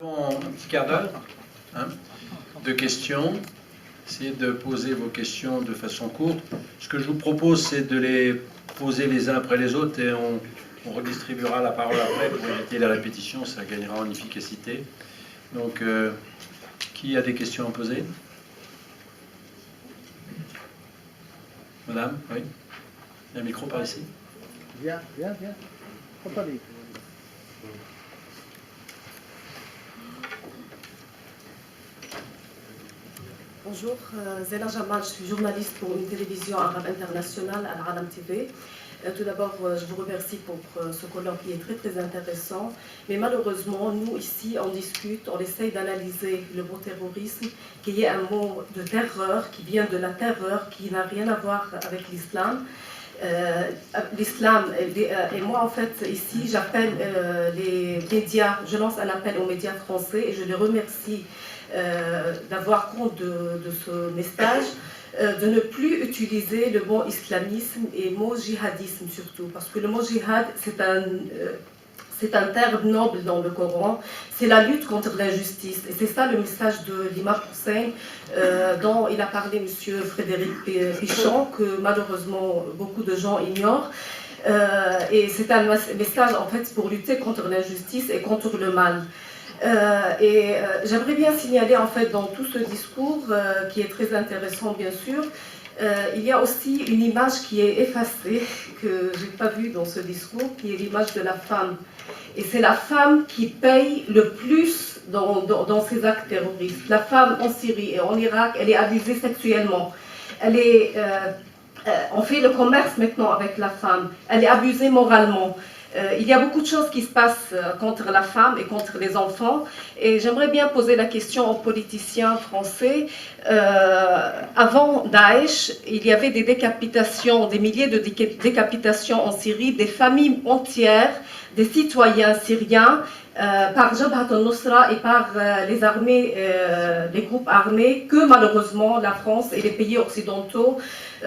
Un petit quart d'heure de questions. Essayez de poser vos questions de façon courte. Ce que je vous propose, c'est de les poser les uns après les autres et on redistribuera la parole après pour éviter la répétition, ça gagnera en efficacité. Donc, qui a des questions à poser? Madame, oui? Il y a un micro par ici. Viens. Attendez. Bonjour, Zéna Jamal, je suis journaliste pour une télévision arabe internationale, Al-Alam TV. Tout d'abord, je vous remercie pour ce colloque qui est très intéressant. Mais malheureusement, nous ici, on discute, on essaye d'analyser le mot terrorisme, qui est un mot de terreur, qui vient de la terreur, qui n'a rien à voir avec l'islam. L'islam, et moi en fait ici j'appelle les médias, je lance un appel aux médias français et je les remercie d'avoir compte de ce message, de ne plus utiliser le mot islamisme et le mot djihadisme surtout, parce que le mot djihad c'est un terme noble dans le Coran, c'est la lutte contre l'injustice. Et c'est ça le message de l'imam Hussein dont il a parlé M. Frédéric Pichon, que malheureusement beaucoup de gens ignorent. Et c'est un message en fait pour lutter contre l'injustice et contre le mal. J'aimerais bien signaler en fait dans tout ce discours, qui est très intéressant bien sûr, il y a aussi une image qui est effacée, que je n'ai pas vue dans ce discours, qui est l'image de la femme. Et c'est la femme qui paye le plus dans ces actes terroristes. La femme en Syrie et en Irak, elle est abusée sexuellement. On fait le commerce maintenant avec la femme. Elle est abusée moralement. Il y a beaucoup de choses qui se passent contre la femme et contre les enfants. Et j'aimerais bien poser la question aux politiciens français. Avant Daesh, il y avait des décapitations, des milliers de décapitations en Syrie, des familles entières, des citoyens syriens, par Jabhat al-Nusra et par les armées, les groupes armés, que malheureusement la France et les pays occidentaux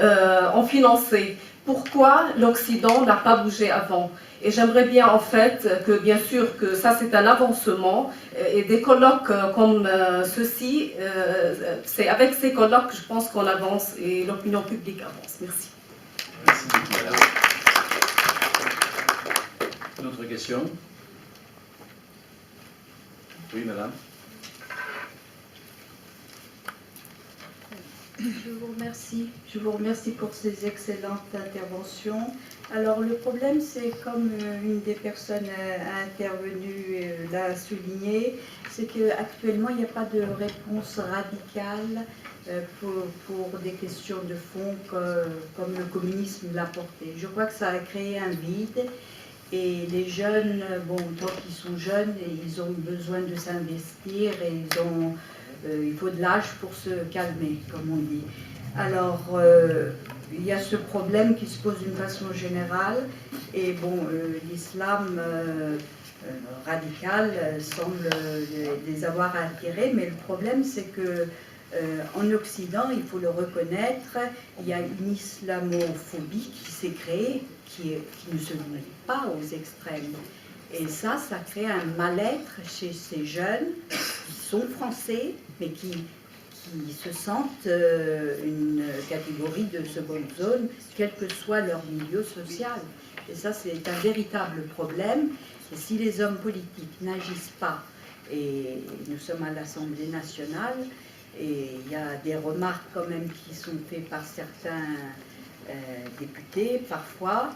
ont financé. Pourquoi l'Occident n'a pas bougé avant? Et j'aimerais bien en fait que bien sûr que ça c'est un avancement et des colloques comme ceux-ci, c'est avec ces colloques que je pense qu'on avance et l'opinion publique avance. Merci. Merci beaucoup, madame. D'autres questions? Oui, madame. Je vous remercie pour ces excellentes interventions. Alors le problème, c'est comme une des personnes intervenues l'a souligné, c'est qu'actuellement il n'y a pas de réponse radicale pour des questions de fond comme le communisme l'a porté. Je crois que ça a créé un vide et les jeunes, bon, tant qu'ils sont jeunes, ils ont besoin de s'investir et il faut de l'âge pour se calmer, comme on dit. Alors, il y a ce problème qui se pose d'une façon générale, et bon, l'islam radical semble les avoir attirés, mais le problème c'est que en Occident, il faut le reconnaître, il y a une islamophobie qui s'est créée, qui ne se limite pas aux extrêmes. Et ça crée un mal-être chez ces jeunes qui sont français, mais qui se sentent une catégorie de seconde zone, quel que soit leur milieu social. Et ça, c'est un véritable problème. Et si les hommes politiques n'agissent pas, et nous sommes à l'Assemblée nationale, et il y a des remarques quand même qui sont faites par certains députés, parfois,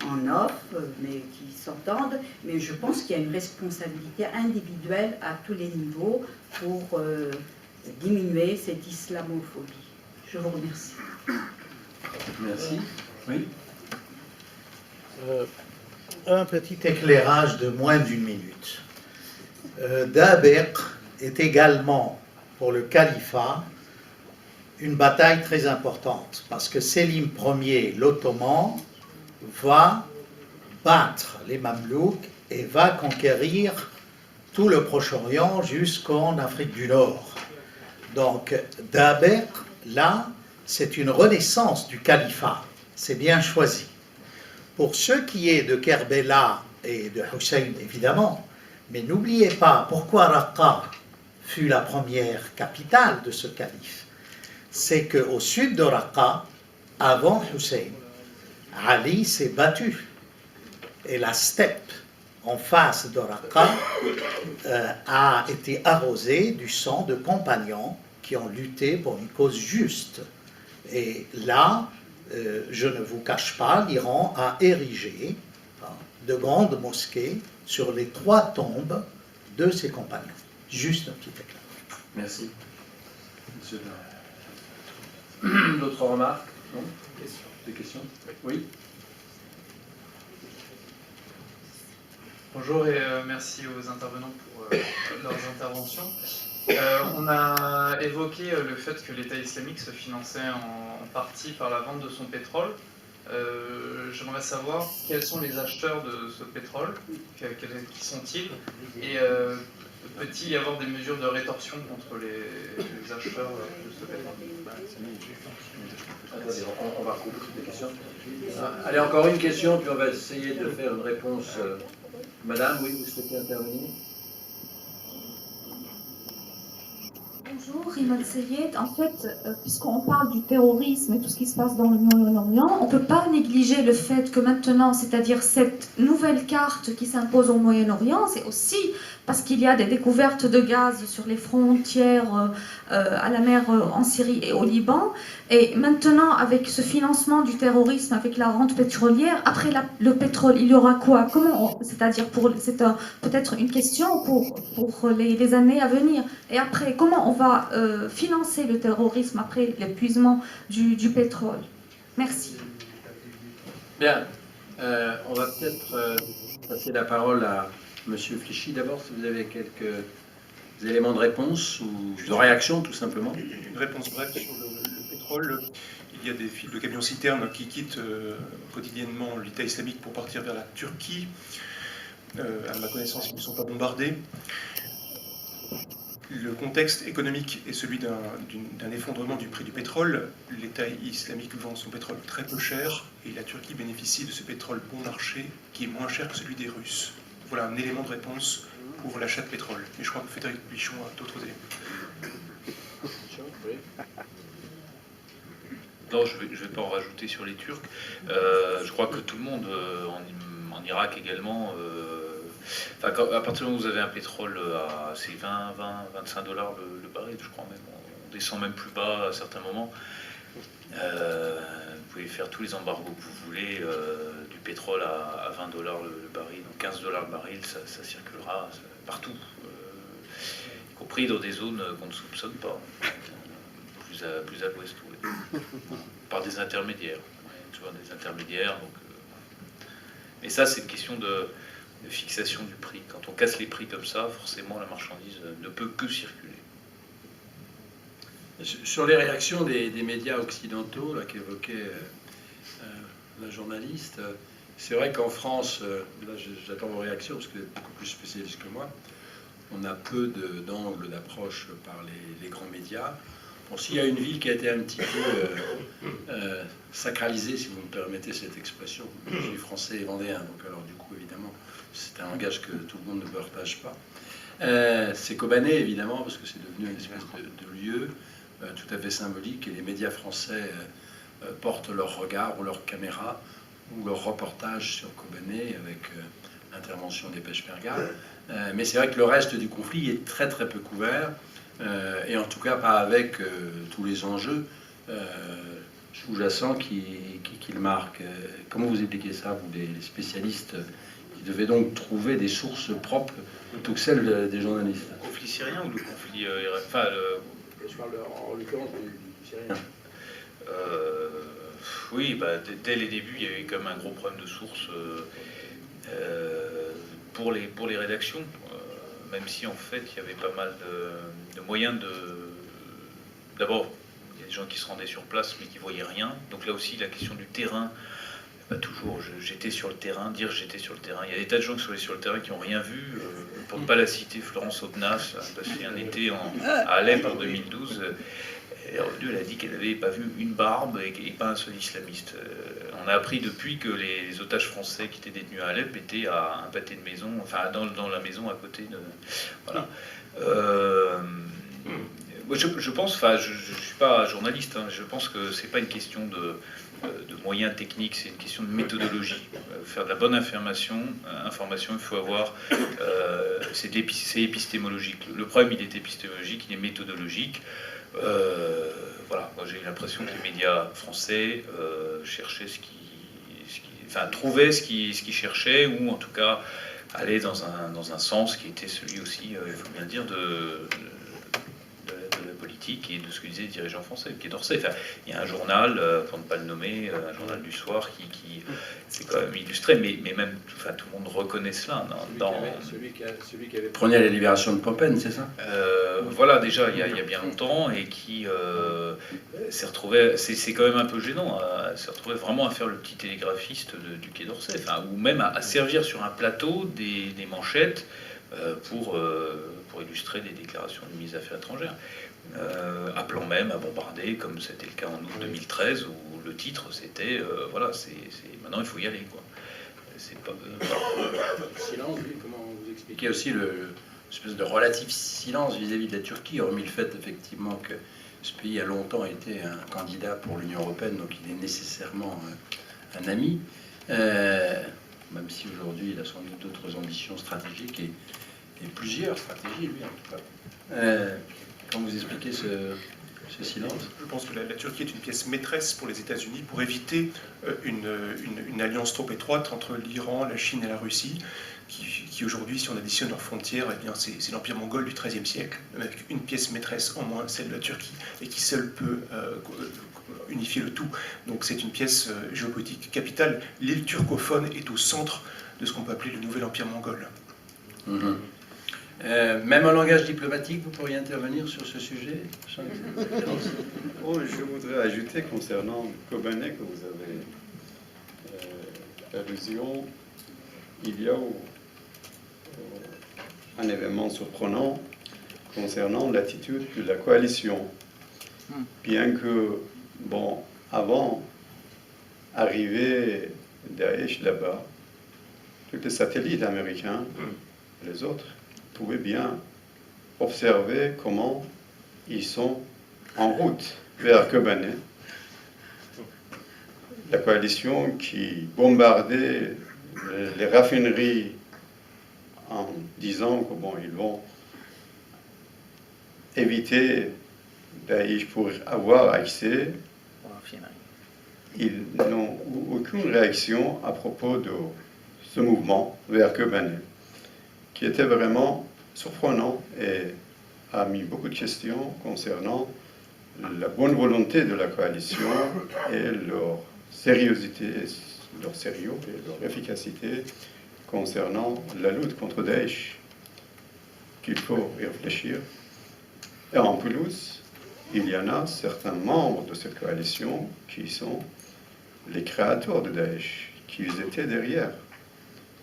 en off, mais qui s'entendent, mais je pense qu'il y a une responsabilité individuelle à tous les niveaux pour diminuer cette islamophobie. Je vous remercie. Merci. Oui. Un petit éclairage de moins d'une minute. Dabiq est également pour le califat une bataille très importante, parce que Sélim Ier, l'Ottoman, va battre les Mamelouks et va conquérir tout le Proche-Orient jusqu'en Afrique du Nord. Donc, Dabiq, là, c'est une renaissance du califat. C'est bien choisi. Pour ce qui est de Kerbela et de Hussein, évidemment, Mais n'oubliez pas pourquoi Raqqa fut la première capitale de ce calife. C'est qu'au sud de Raqqa, avant Hussein, Ali s'est battu. Et la steppe en face de Raqqa a été arrosée du sang de compagnons qui ont lutté pour une cause juste. Et là, je ne vous cache pas, l'Iran a érigé de grandes mosquées sur les 3 tombes de ses compagnons. Juste un petit éclat. Merci. Monsieur. D'autres remarques? Non? Des questions? Oui. Bonjour et merci aux intervenants pour leurs interventions. On a évoqué le fait que l'État islamique se finançait en partie par la vente de son pétrole. J'aimerais savoir quels sont les acheteurs de ce pétrole, qui sont-ils, et peut-il y avoir des mesures de rétorsion contre les acheteurs de ce pétrole? Attendez, on va couper des questions. Allez, encore une question, puis on va essayer de faire une réponse. Madame, oui, vous souhaitez intervenir? Bonjour, Imad Seyed. En fait, puisqu'on parle du terrorisme et tout ce qui se passe dans le Moyen-Orient, on ne peut pas négliger le fait que maintenant, c'est-à-dire cette nouvelle carte qui s'impose au Moyen-Orient, c'est aussi parce qu'il y a des découvertes de gaz sur les frontières à la mer en Syrie et au Liban. Et maintenant, avec ce financement du terrorisme, avec la rente pétrolière, après le pétrole, il y aura quoi? C'est-à-dire, c'est peut-être une question pour les années à venir. Et après, comment on va financer le terrorisme après l'épuisement du pétrole? Merci. Bien. On va peut-être passer la parole à M. Flichy. D'abord, si vous avez quelques éléments de réponse ou de réaction, tout simplement. Une réponse brève sur le pétrole. Il y a des fils de camions citernes qui quittent quotidiennement l'État islamique pour partir vers la Turquie. À ma connaissance, ils ne sont pas bombardés. Le contexte économique est celui d'un effondrement du prix du pétrole. L'État islamique vend son pétrole très peu cher et la Turquie bénéficie de ce pétrole bon marché qui est moins cher que celui des Russes. Voilà un élément de réponse pour l'achat de pétrole. Mais je crois que Frédéric Bichon a d'autres éléments. Non, je vais pas en rajouter sur les Turcs. Je crois que tout le monde, en Irak également, à partir du moment où vous avez un pétrole à 25 $ le baril, je crois même, on descend même plus bas à certains moments. Vous pouvez faire tous les embargos que vous voulez, du pétrole à 20 $ le baril, donc 15 $ le baril, ça circulera partout, y compris dans des zones qu'on ne soupçonne pas, plus à l'ouest, par des intermédiaires. Toujours des intermédiaires. Donc, mais ça, c'est une question de fixation du prix. Quand on casse les prix comme ça, forcément, la marchandise ne peut que circuler. Sur les réactions des médias occidentaux là, qu'évoquait la journaliste, c'est vrai qu'en France, là j'attends vos réactions parce que vous êtes beaucoup plus spécialiste que moi, on a peu d'angles d'approche par les grands médias. Bon, s'il y a une ville qui a été un petit peu sacralisée, si vous me permettez cette expression, je suis français et vendéen, donc alors du coup évidemment c'est un langage que tout le monde ne partage pas. C'est Kobané évidemment parce que c'est devenu une espèce de lieu tout à fait symbolique et les médias français portent leur regard ou leur caméra ou leur reportage sur Kobané avec l'intervention des Peshmerga. Mais c'est vrai que le reste du conflit est très très peu couvert et en tout cas pas avec tous les enjeux sous-jacents qui le marquent. Comment vous expliquez ça, vous les spécialistes qui devaient donc trouver des sources propres plutôt que celles des journalistes? Le conflit syrien ou le conflit Je parle en l'occurrence du Syrien. Oui, dès les débuts, il y avait quand même un gros problème de source pour les rédactions, même si en fait il y avait pas mal de moyens de... D'abord, il y a des gens qui se rendaient sur place mais qui ne voyaient rien. Donc là aussi, la question du terrain, toujours, j'étais sur le terrain, dire j'étais sur le terrain. Il y a des tas de gens qui sont allés sur le terrain qui n'ont rien vu. Pour ne pas la citer, Florence Aubenas a passé un été à Alep en 2012. Elle est revenue, elle a dit qu'elle n'avait pas vu une barbe et pas un seul islamiste. On a appris depuis que les otages français qui étaient détenus à Alep étaient à un pâté de maison, enfin dans la maison à côté de... Voilà. Moi, je pense, enfin, je ne suis pas journaliste, hein, je pense que c'est pas une question de moyens techniques, c'est une question de méthodologie. Faire de la bonne information, il faut avoir... c'est épistémologique. Le problème, il est épistémologique, il est méthodologique. Voilà, moi j'ai l'impression que les médias français cherchaient trouvaient ce qu'ils cherchaient, ou en tout cas allaient dans un sens qui était celui aussi, il faut bien dire, de la politique et de ce que disaient les dirigeants français, le Quai d'Orsay. Enfin, il y a un journal, pour ne pas le nommer, un journal du soir qui c'est quand même illustré, mais même, enfin, tout le monde reconnaît cela. Celui qui avait prôné la libération de Popène, c'est ça? Voilà, déjà, il y a bien longtemps, et qui s'est retrouvé, c'est quand même un peu gênant, s'est retrouvé vraiment à faire le petit télégraphiste du Quai d'Orsay, enfin, ou même à servir sur un plateau des manchettes pour illustrer des déclarations de ministre des Affaires étrangères, appelant même à bombarder, comme c'était le cas en août 2013, où le titre c'était voilà, maintenant il faut y aller, quoi. C'est pas silence, comment vous expliquez aussi l'espèce de relatif silence vis-à-vis de la Turquie, hormis le fait effectivement que ce pays a longtemps été un candidat pour l'Union européenne, donc il est nécessairement un ami, même si aujourd'hui il a sans doute d'autres ambitions stratégiques et plusieurs stratégies, lui, en tout cas. Comment vous expliquez ce silence? Je pense que la Turquie est une pièce maîtresse pour les États-Unis pour éviter une alliance trop étroite entre l'Iran, la Chine et la Russie, qui aujourd'hui, si on additionne leurs frontières, eh bien c'est l'Empire mongol du XIIIe siècle, avec une pièce maîtresse en moins, celle de la Turquie, et qui seule peut unifier le tout. Donc c'est une pièce géopolitique capitale. L'île turcophone est au centre de ce qu'on peut appeler le nouvel Empire mongol. Mmh. Même en langage diplomatique, vous pourriez intervenir sur ce sujet? Oh, je voudrais ajouter concernant Kobané que vous avez allusion, il y a un événement surprenant concernant l'attitude de la coalition. Bien que, bon, avant arriver Daesh là-bas, tous les satellites américains, les autres, pouvaient bien observer comment ils sont en route vers Kobané. La coalition qui bombardait les raffineries en disant que bon, ils vont éviter Daesh pour avoir accès. Ils n'ont aucune réaction à propos de ce mouvement vers Kobané, qui était vraiment surprenant et a mis beaucoup de questions concernant la bonne volonté de la coalition et leur sériosité, leur sérieux et leur efficacité concernant la lutte contre Daesh, qu'il faut y réfléchir. Et en plus, il y en a certains membres de cette coalition qui sont les créateurs de Daesh, qui étaient derrière.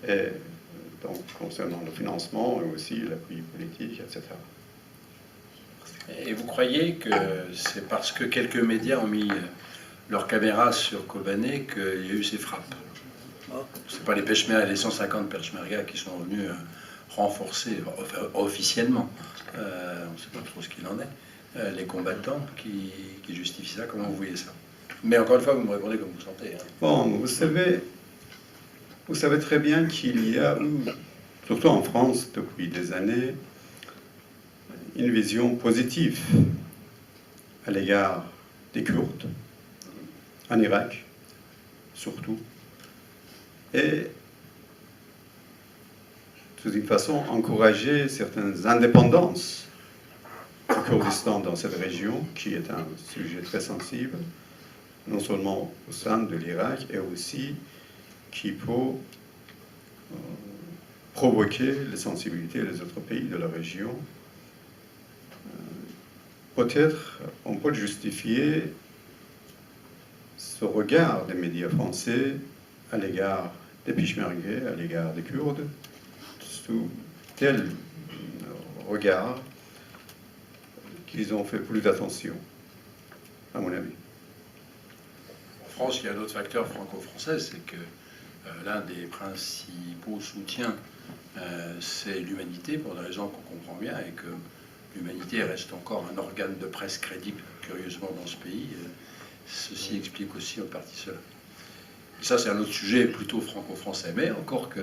Et donc, concernant le financement et aussi l'appui politique, etc. Et vous croyez que c'est parce que quelques médias ont mis leurs caméras sur Kobané qu'il y a eu ces frappes? C'est pas les 150 Peshmerga qui sont venus renforcer, enfin, officiellement, on ne sait pas trop ce qu'il en est, les combattants qui justifient ça. Comment vous voyez ça? Mais encore une fois, vous me répondez comme vous sentez. Hein. Bon, vous savez très bien qu'il y a, surtout en France depuis des années, une vision positive à l'égard des Kurdes, en Irak surtout, et de toute façon encourager certaines indépendances du Kurdistan dans cette région, qui est un sujet très sensible, non seulement au sein de l'Irak, et aussi qui peut provoquer les sensibilités des autres pays de la région. Peut-être on peut justifier ce regard des médias français à l'égard des Peshmerga, à l'égard des Kurdes, sous tel regard qu'ils ont fait plus d'attention. à mon avis. En France, il y a un autre facteur franco-français, c'est que l'un des principaux soutiens, c'est l'humanité, pour des raisons qu'on comprend bien, et que l'humanité reste encore un organe de presse crédible, curieusement, dans ce pays. Ceci explique aussi en partie cela. Et ça, c'est un autre sujet plutôt franco-français, mais encore que.